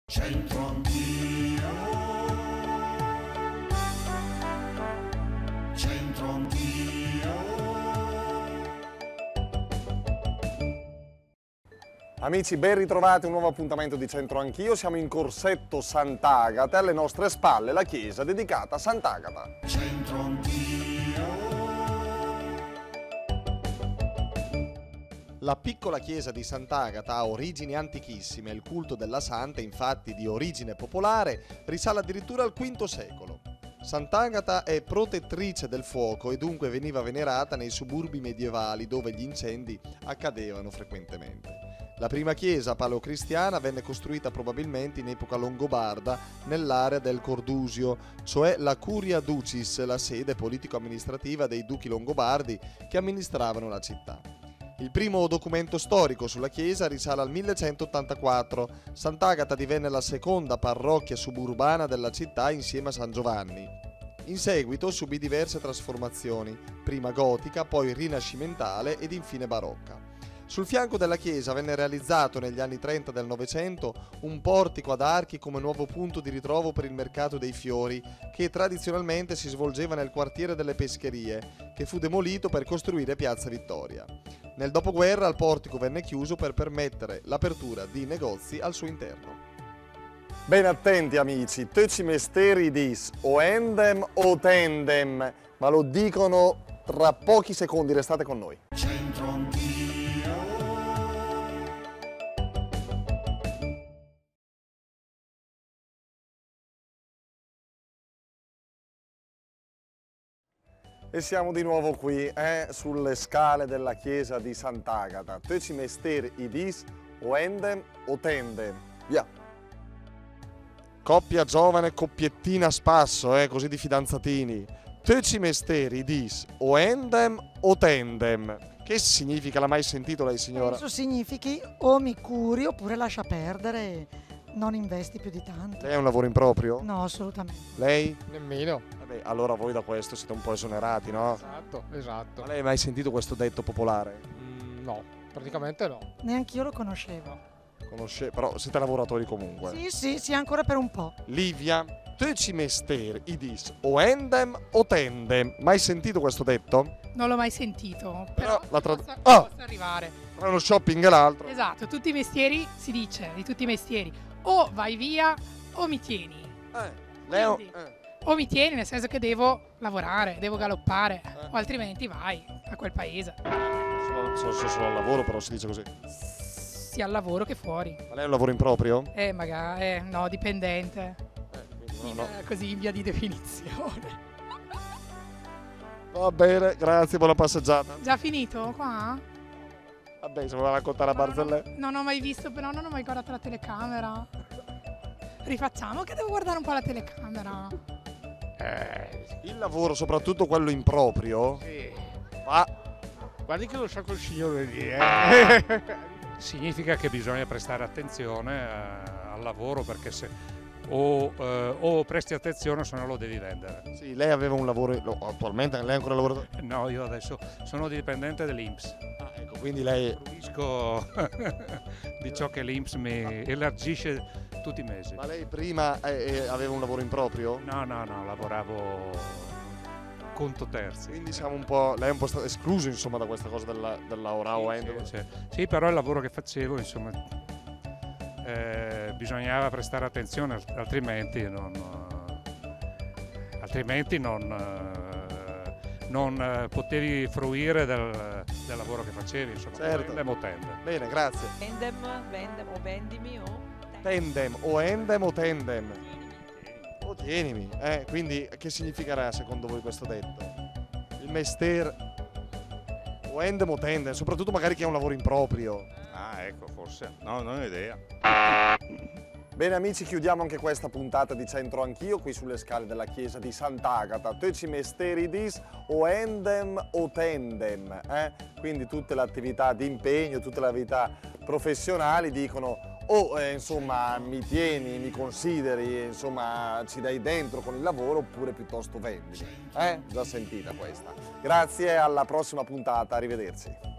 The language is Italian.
C'entro anch'io, c'entro anch'io. Amici, ben ritrovati a un nuovo appuntamento di Centro Anch'io. Siamo in Corsetto Sant'Agata e alle nostre spalle la chiesa dedicata a Sant'Agata. C'entro anch'io. La piccola chiesa di Sant'Agata ha origini antichissime. Il culto della santa, infatti di origine popolare, risale addirittura al V secolo. Sant'Agata è protettrice del fuoco e dunque veniva venerata nei suburbi medievali dove gli incendi accadevano frequentemente. La prima chiesa paleocristiana venne costruita probabilmente in epoca longobarda nell'area del Cordusio, cioè la Curia Ducis, la sede politico-amministrativa dei duchi longobardi che amministravano la città. Il primo documento storico sulla chiesa risale al 1184. Sant'Agata divenne la seconda parrocchia suburbana della città insieme a San Giovanni. In seguito subì diverse trasformazioni, prima gotica, poi rinascimentale ed infine barocca. Sul fianco della chiesa venne realizzato negli anni 30 del Novecento un portico ad archi come nuovo punto di ritrovo per il mercato dei fiori, che tradizionalmente si svolgeva nel quartiere delle Pescherie, che fu demolito per costruire Piazza Vittoria. Nel dopoguerra il portico venne chiuso per permettere l'apertura di negozi al suo interno. Ben attenti amici, teci mesteri dis o endem o tendem, ma lo dicono tra pochi secondi, restate con noi. C'entro anch'io. E siamo di nuovo qui, sulle scale della chiesa di Sant'Agata. Teci mesteri idis o endem o tendem. Via. Coppia giovane, coppiettina a spasso, così di fidanzatini. Teci mesteri idis o endem o tendem. Che significa? L'ha mai sentito lei, signora? Penso significhi o mi curi oppure lascia perdere, non investi più di tanto. Lei ha un lavoro improprio? No, assolutamente. Lei? Nemmeno. Vabbè, allora voi da questo siete un po' esonerati, no? Esatto, esatto. Ma lei ha mai sentito questo detto popolare? No, praticamente no. Neanch'io lo conoscevo. Però siete lavoratori comunque. Sì, ancora per un po'. Livia, teci mester idis o endem o tendem. Mai sentito questo detto? Non l'ho mai sentito, però posso arrivare. Tra uno shopping e l'altro. Esatto, tutti i mestieri si dice, di tutti i mestieri, o vai via o mi tieni. Leo, Quindi, o mi tieni nel senso che devo lavorare, devo galoppare, o altrimenti vai a quel paese. solo al lavoro, però si dice così. Sia al lavoro che fuori. Ma lei è un lavoro improprio? Magari, no, dipendente. Quindi no. Così in via di definizione. Va bene, grazie, buona passeggiata. Già finito qua? Vabbè, se voleva raccontare a barzellette. Non ho mai visto, però non ho mai guardato la telecamera. Rifacciamo che devo guardare un po' la telecamera. Il lavoro, soprattutto quello improprio, Sì. va. Guardi che lo so col signore lì, Significa che bisogna prestare attenzione al lavoro, perché se o presti attenzione se no lo devi vendere. Sì, lei aveva un lavoro, attualmente lei è ancora lavoratore? No, io adesso sono dipendente dell'INPS. Ecco, quindi lei... Fruisco di ciò che l'INPS mi elargisce tutti i mesi. Ma lei prima aveva un lavoro improprio? No, lavoravo conto terzi. Quindi siamo un po', lei è un po' stato escluso insomma da questa cosa della Orao End. Sì, però il lavoro che facevo, insomma, bisognava prestare attenzione, altrimenti non potevi fruire del lavoro che facevi, insomma. Certo. Tendem o tendem. Bene, grazie. Vendem o vendimi o Tendem o endem o tendem? O tienimi. Quindi che significherà secondo voi questo detto? Il mester o endem o tendem? Soprattutto magari chi ha un lavoro improprio. Ah, ecco, forse. No, non ho idea. Bene amici, chiudiamo anche questa puntata di Centro Anch'io qui sulle scale della chiesa di Sant'Agata. Teci mesteri dis o endem o tendem. Quindi tutte le attività di impegno, tutte le attività professionali dicono insomma mi tieni, mi consideri, insomma ci dai dentro con il lavoro oppure piuttosto vendi. Già sentita questa. Grazie, alla prossima puntata, arrivederci.